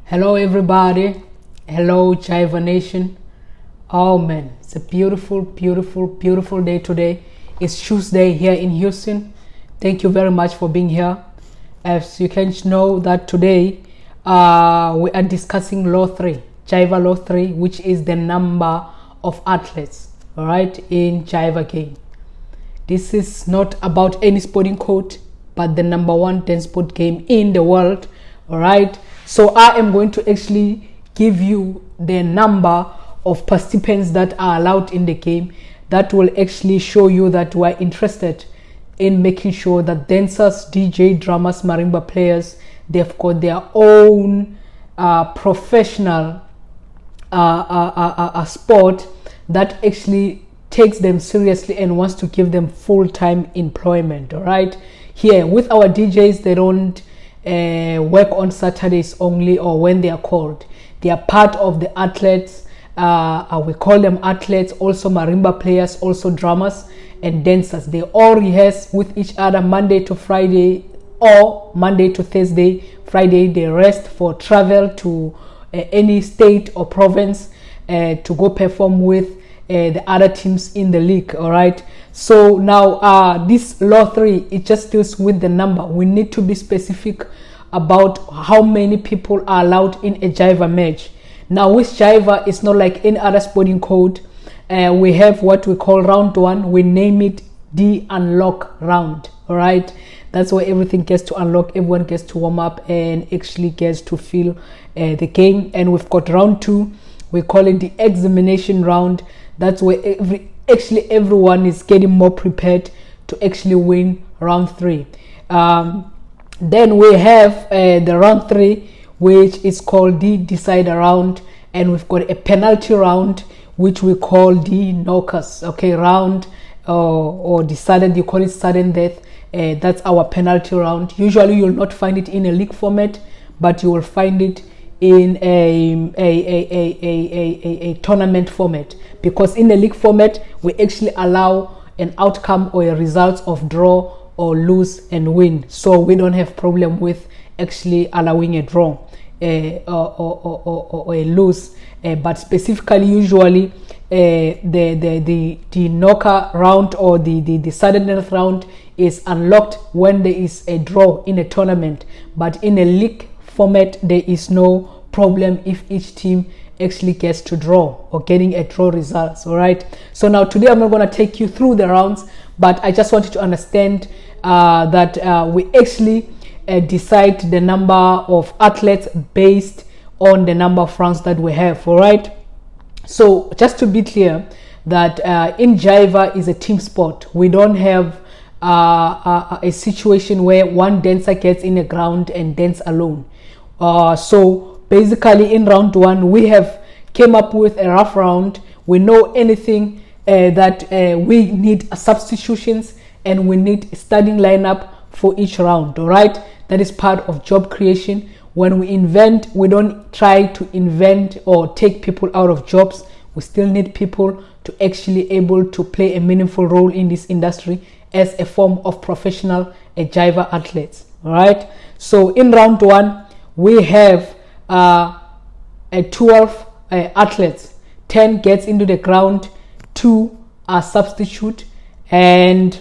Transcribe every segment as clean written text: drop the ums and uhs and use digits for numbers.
Hello everybody, hello Jaiva Nation. Oh man, it's a beautiful day today. It's Tuesday here in Houston. Thank you very much for being here. As you can know that today we are discussing Law 3, Jaiva Law 3, which is the number of athletes, all right, in Jaiva game. This is not about any sporting code, but the number one dance sport game in the world, all right. So I am going to actually give you the number of participants that are allowed in the game. That will actually show you that we are interested in making sure that dancers, DJ, drummers, marimba players, they've got their own professional sport that actually takes them seriously and wants to give them full-time employment. All right, here with our DJs, they don't work on Saturdays only or when they are called. They are part of the athletes. We call them athletes, also marimba players, also drummers and dancers. They all rehearse with each other Monday to Friday or Monday to Thursday. Friday they rest for travel to any state or province to go perform with the other teams in the league. All right, so now this Law 3, it just deals with the number. We need to be specific about how many people are allowed in a Jaiva match. Now with Jaiva, it's not like any other sporting code. We have what we call round 1. We name it the unlock round. All right, that's where everything gets to unlock, everyone gets to warm up and actually gets to feel the game. And we've got round 2, we call it the examination round. That's where everyone is getting more prepared to actually win round 3. Then we have the round 3, which is called the decider round, and we've got a penalty round, which we call the knockers. Okay, round or decided, you call it sudden death. That's our penalty round. Usually you'll not find it in a league format, but you will find it in a tournament format, because in the league format we actually allow an outcome or a result of draw or lose and win, so we don't have problem with actually allowing a draw or a lose, but specifically usually the knocker round or the sudden death round is unlocked when there is a draw in a tournament, but in a league format there is no problem if each team actually gets to draw or getting a draw results. All right, so now today I'm not going to take you through the rounds, but I just wanted to understand that we actually decide the number of athletes based on the number of rounds that we have. All right, so just to be clear that in Jaiva is a team sport. We don't have a situation where one dancer gets in a ground and dance alone. So basically in round 1 we have came up with a rough round. We know anything that we need substitutions and we need starting lineup for each round. All right, that is part of job creation. When we invent, we don't try to invent or take people out of jobs. We still need people to actually able to play a meaningful role in this industry as a form of professional Jaiva athletes. All right, so in round 1 we have 12 athletes. 10 gets into the ground, 2 are substitute, and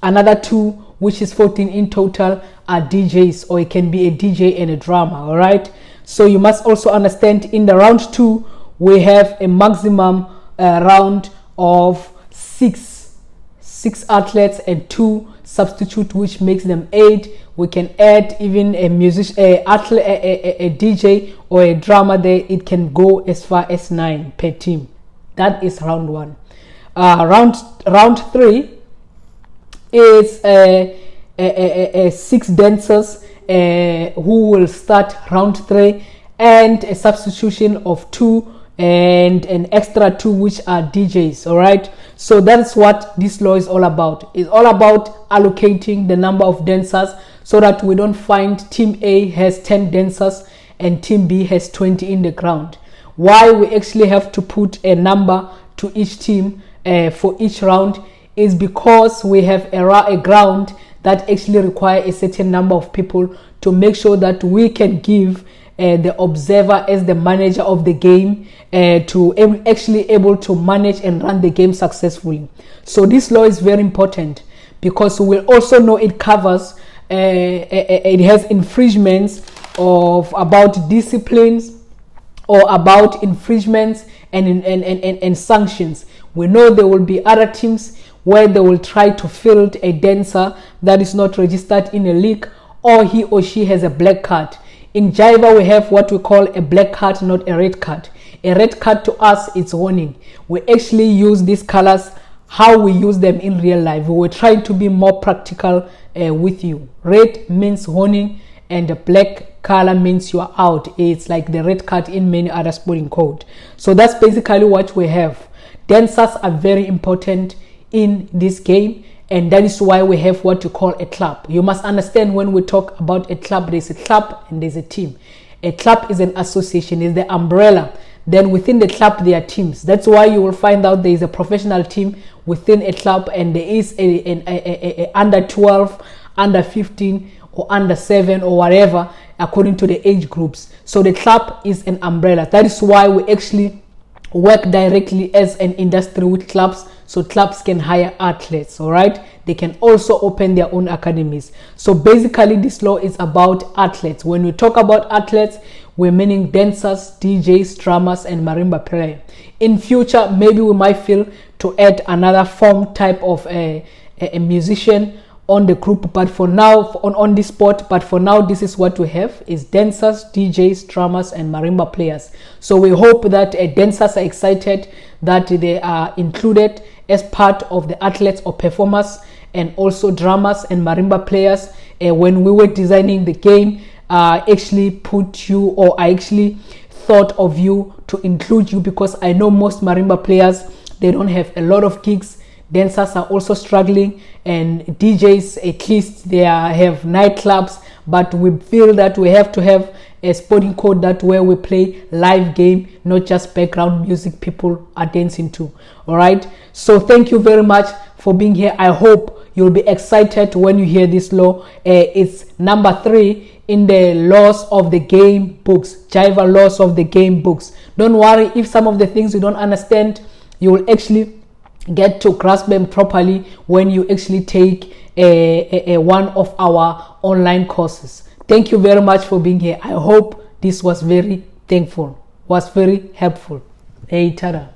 another 2, which is 14 in total, are DJs, or it can be a DJ and a drummer. All right, so you must also understand in the round 2 we have a maximum round of 6 athletes and 2 substitute, which makes them 8. We can add even a musician, a DJ or a drummer there. It can go as far as 9 per team. That is round 1. Round 3 is 6 dancers who will start round 3, and a substitution of 2 and an extra 2, which are DJs. All right, so that's what this law is all about. It's all about allocating the number of dancers so that we don't find team A has 10 dancers and team B has 20 in the ground. Why we actually have to put a number to each team for each round is because we have a ground that actually require a certain number of people to make sure that we can give the observer as the manager of the game, to actually able to manage and run the game successfully. So this law is very important, because we will also know it covers, it has infringements of about disciplines, or about infringements and sanctions. We know there will be other teams where they will try to field a dancer that is not registered in a league, or he or she has a black card. In Jaiva, we have what we call a black card, not a red card. A red card to us, it's warning. We actually use these colors how we use them in real life. We were trying to be more practical with you. Red means warning, and the black color means you are out. It's like the red card in many other sporting code. So that's basically what we have. Dancers are very important in this game, and that is why we have what you call a club. You must understand, when we talk about a club, there's a club and there's a team. A club is an association, is the umbrella. Then within the club there are teams. That's why you will find out there is a professional team within a club, and there is a under 12, under 15, or under 7, or whatever, according to the age groups. So the club is an umbrella. That is why we actually work directly as an industry with clubs, so clubs can hire athletes. All right, they can also open their own academies. So basically this law is about athletes. When we talk about athletes, we're meaning dancers, DJs, drummers, and marimba player. In future, maybe we might feel to add another form type of a musician on the group, but for now, on this spot, but for now, this is what we have, is dancers, DJs, drummers, and marimba players. So we hope that dancers are excited that they are included as part of the athletes or performers, and also drummers and marimba players. When we were designing the game, actually put you, or I actually thought of you to include you, because I know most marimba players, they don't have a lot of gigs. Dancers are also struggling, and DJs, at least they have nightclubs, but we feel that we have to have a sporting code that where we play live game, not just background music people are dancing to. All right, so thank you very much for being here. I hope you'll be excited when you hear this law. It's number 3 in the laws of the game books, Jaiva laws of the game books. Don't worry if some of the things you don't understand, you will actually get to grasp them properly when you actually take one of our online courses. Thank you very much for being here. I hope this was very helpful. Hey, tada.